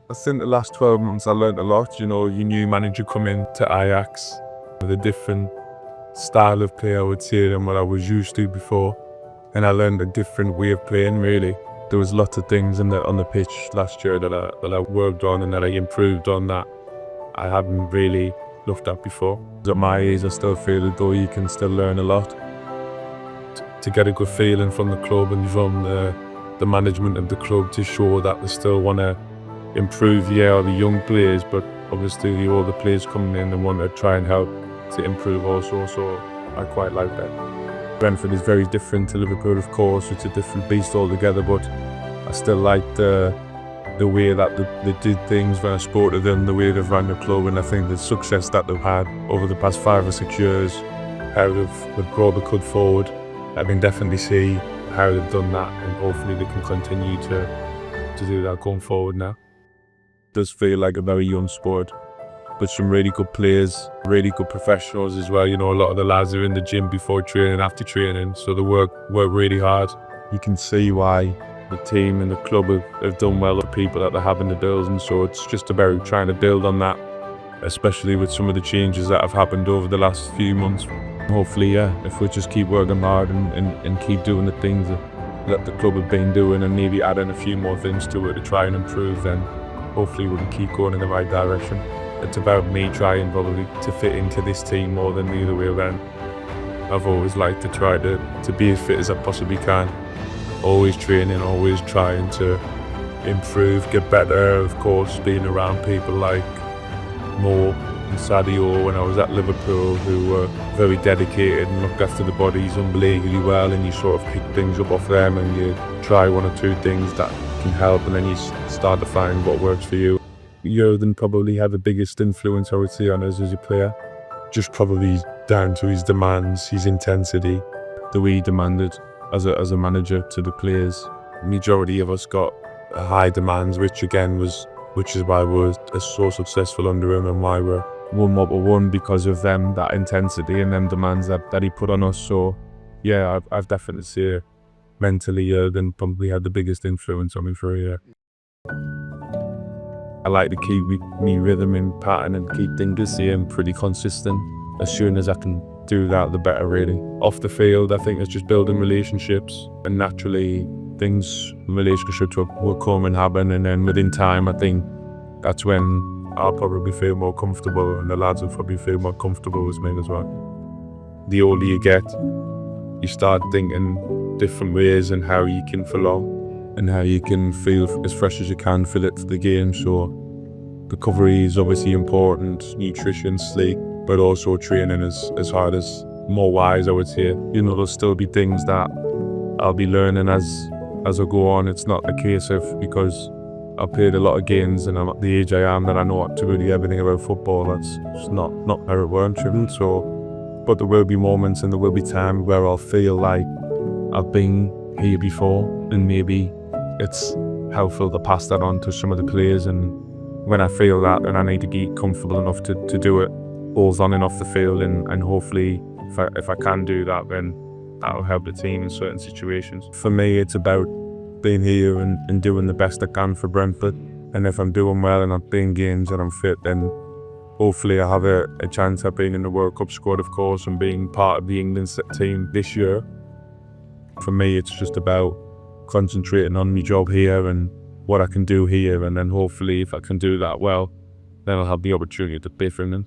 I think the last 12 months I learned a lot. You know, your new manager come in to Ajax with a different style of play, I would say, than what I was used to before. And I learned a different way of playing, really. There was lots of things on the pitch last year that I worked on and that I improved on that I haven't really looked at before. At my age, I still feel as though you can still learn a lot. To get a good feeling from the club and from the management of the club to show that they still want to improve, the young players, but obviously the older players coming in and want to try and help to improve also, so I quite like that. Brentford is very different to Liverpool, of course. It's a different beast altogether, but I still like the way that they did things when I spoke to them, the way they've run the club, and I think the success that they've had over the past 5 or 6 years, how they've brought the club forward. I can definitely see how they've done that, and hopefully they can continue to do that going forward now. It does feel like a very young squad, but some really good players, really good professionals as well. You know, a lot of the lads are in the gym before training, after training, so they work really hard. You can see why the team and the club have done well with people that they have in the building, so it's just about trying to build on that, especially with some of the changes that have happened over the last few months. Hopefully, if we just keep working hard and keep doing the things that the club have been doing and maybe adding a few more things to it to try and improve, then hopefully we can keep going in the right direction. It's about me trying probably to fit into this team more than the other way around. I've always liked to try to be as fit as I possibly can. Always training, always trying to improve, get better. Of course, being around people like Mo and Sadio when I was at Liverpool, who were very dedicated and looked after the bodies unbelievably well, and you sort of pick things up off them and you try 1 or 2 things that can help, and then you start to find what works for you. Jurgen probably had the biggest influence, I would say, on us as a player. Just probably down to his demands, his intensity, the way he demanded as a manager to the players. Majority of us got high demands, which is why we were so successful under him and why we're won what we won, because of them, that intensity and them demands that he put on us. So yeah, I've definitely seen mentally Jurgen probably had the biggest influence on me for a year. I like to keep me rhythm and pattern and keep things the same, pretty consistent. As soon as I can do that, the better, really. Off the field, I think it's just building relationships, and naturally relationships will come and happen, and then within time, I think that's when I'll probably feel more comfortable, and the lads will probably feel more comfortable with me as well. The older you get, you start thinking different ways and how you can follow and how you can feel as fresh as you can, feel it for the game. So recovery is obviously important, nutrition, sleep, but also training as hard as more wise, I would say. You know, there'll still be things that I'll be learning as I go on. It's not a case of, because I've played a lot of games and I'm at the age I am, that I know absolutely everything about football. That's just not how it works. But there will be moments and there will be times where I'll feel like I've been here before, and maybe it's helpful to pass that on to some of the players. And when I feel that, then I need to get comfortable enough to do it both on and off the field, and hopefully if I can do that, then that'll help the team in certain situations. For me, it's about being here and doing the best I can for Brentford, and if I'm doing well and I'm playing games and I'm fit, then hopefully I have a chance at being in the World Cup squad, of course, and being part of the England team this year. For me, it's just about concentrating on my job here and what I can do here, and then hopefully if I can do that well, then I'll have the opportunity to play for England.